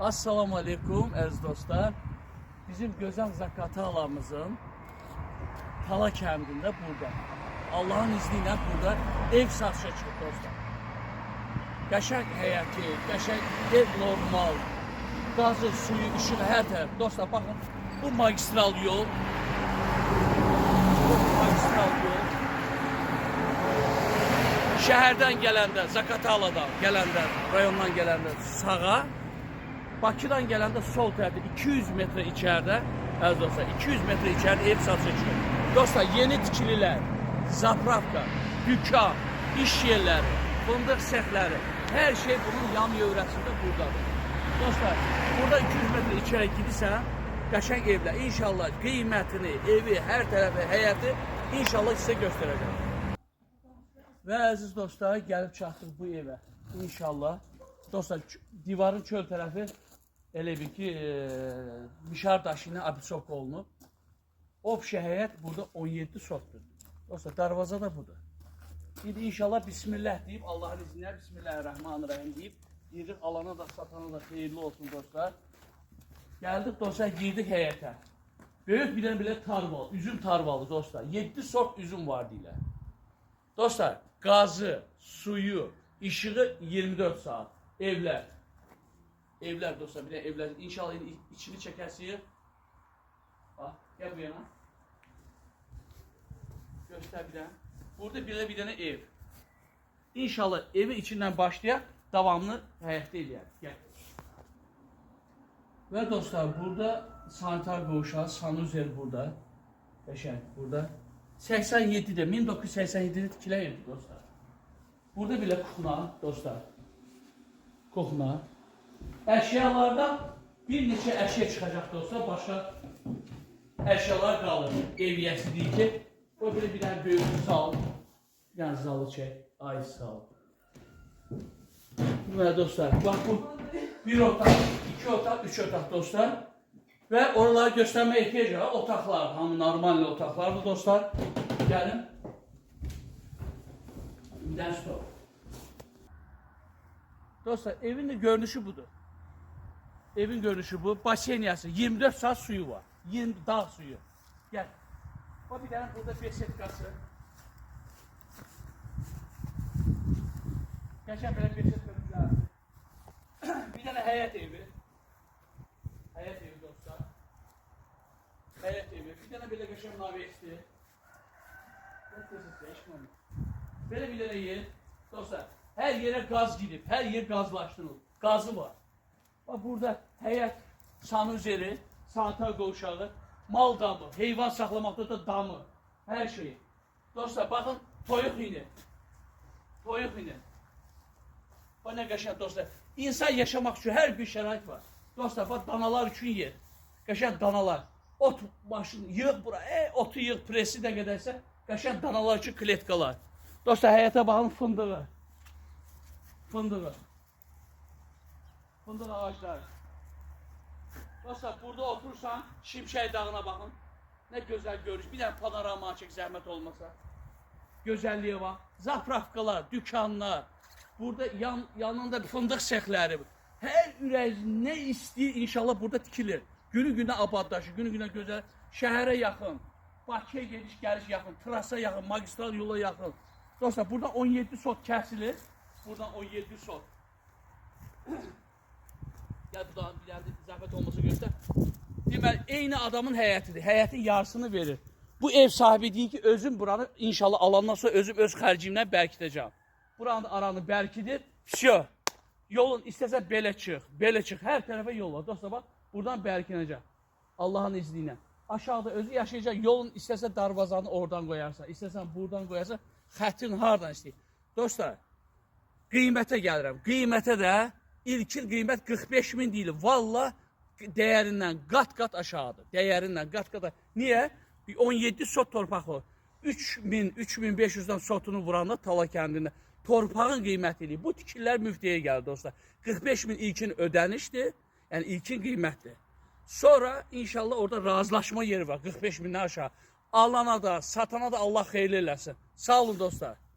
Assalamu alaikum əziz dostlar. Bizim gözəl Zaqatalamızın Tala kəndində burada. Allahın izniyle burada ev satışa çıxıb dostlar. Qəşəng həyəti, qəşəng ev normal. Gazı, suyu, işığı hər tərəf. Dostlar baxın, bu magistral yol. Bu magistral yol. Şəhərdən gələndə, Zaqataladan gələndə, rayondan gələndə sağa, Bakıdan gələndə sol tərəfdə 200 metre içeride, əziz dostlar, 200 metre içeride ev satışa çıxır. Dostlar, yeni tikililər, zapravka, dükkan, iş yerləri, fındıq sexləri, her şey bunun yan yövrəsində buradadır. Dostlar, burada 200 metre içeri gidirsən, qəşəng evlər, inşallah qiymətini, evi, hər tərəfi, həyəti inşallah sizə göstərəcəm. Və əziz dostlar, gəlib çatdıq bu evə. İnşallah. Dostlar, divarın çöl tərəfi elə bir ki, mişar daşı ilə abisok olunub. Obşi həyət burada 17 sotdur. Dostlar, darvaza da budur. İndi inşallah Bismillah deyib, Allahın izinlə Bismillahirrahmanirrahim deyib, giririk, alana da, satana da xeyirli olsun dostlar. Gəldik dostlar, girdik həyətə. Böyük bir belə tarval, üzüm tarvalı dostlar. 7 sort üzüm var deyilər. Dostlar, gazı, suyu, işığı 24 saat. Evler. Evler dostlar, bir de evler. İnşallah içini çekersin. Bak, gel bu yana. Göster bir tane. Burada bir tane ev. İnşallah evi içinden başlayak, devamlı həyətdə eləyək. Gel. Ve dostlar, burada sanitar qovşağı, sanuzel burada. Qəşəng burada. 87'de, 1987'de tikilən evdir dostlar. Burada bile kuxna dostlar. Kuxna. Əşyalardan bir neçə əşya çıxacaq dostlar. Başqa əşyalar qalır. Ev yəsi deyil ki, o belə bir dənə böyük sal, bir dənə zalı çək, ay sal. Və dostlar, bax bu bir otaq, iki otaq, üç otaq dostlar. Və oraları göstərməyə ehtiyac var. Otaqlar, hamı normal otaqlardır dostlar. Gəlin. Birdən stop. Dostlar, evin de görünüşü budur. Evin görünüşü bu. Basenyası, 24 saat suyu var. 20 dağ suyu. Gel. O bir tane burada besetkası. Geçen böyle besetkası lazım. Bir tane həyət evi. Həyət evi dostlar. Həyət evi. Bir tane böyle geçen navesti. Böyle bir tane yer. Dostlar, her yere gaz gidip, her yer gazlaştırılır. Gazı var. Bak burada həyət, sanuzeli, sanitar qovşağı, mal damı, heyvan saxlamaqda da damı, her şey. Dostlar, bakın, toyuq ini. Toyuq ini. Bak nə qəşəng dostlar. İnsan yaşamaq üçün hər bir şərait var. Dostlar, bak danalar üçün yer. Qəşəng danalar. Ot başını yığ bura, otu yığ, presi də qədərsə, qəşəng danalar üçün kletkalar. Dostlar, həyətə baxın, fındığı. Fındığı. Fındık ağaçları. Dostlar, burada otursan Şimşək dağına bakın. Ne güzel görüş. Bir tane panorama çek zahmet olmasa. Güzelliği var. Zapravkalar, dükkanlar. Burada yanında fındık sexləri. Her ürək ne istəyir inşallah burada tikilir. Günü-günə abadlaşır, günü-günə gözəl. Şəhərə yaxın, Bakıya gediş-gəliş yaxın, trasa yaxın, magistral yola yaxın. Dostlar, buradan 17 sot kəsilir. Buradan 17 sot. Gel buradan bir yerde zahmet olmasa göster. Deməli, eyni adamın həyətidir. Həyətin yarısını verir. Bu ev sahibi deyir ki, özüm buranı inşallah alandan sonra özüm öz xərcimlə bərkidəcəm. Buranın aranı bərkidir. Всё. Yolun istəsə belə çıx, belə çıx. Hər tərəfə yol var. Dostlar bax, buradan bərkinəcək. Allahın izni ilə. Aşağıda özü yaşayacaq. Yolun istəsə darvazanı oradan qoyarsan, istəsən buradan qoyarsan, xəttin hardan istəyir. Dostlar, qiymətə gəlirəm. Qiymətə də İlkin qiymət 45.000 deyil. Valla dəyərindən qat-qat aşağıdır. Dəyərindən qat-qat. Niyə? 17 sot torpaq olur. 3.000-3.500'dan sotunu vuranda Tala kəndində. Torpağın qiymətidir. Bu tikilər müftəyə gəlir dostlar. 45.000 ilkin ödənişdir. Yəni ilkin qiymətdir. Sonra inşallah orada razılaşma yeri var. 45.000'dən aşağı. Alana da, satana da Allah xeyirli eləsin. Sağ olun dostlar.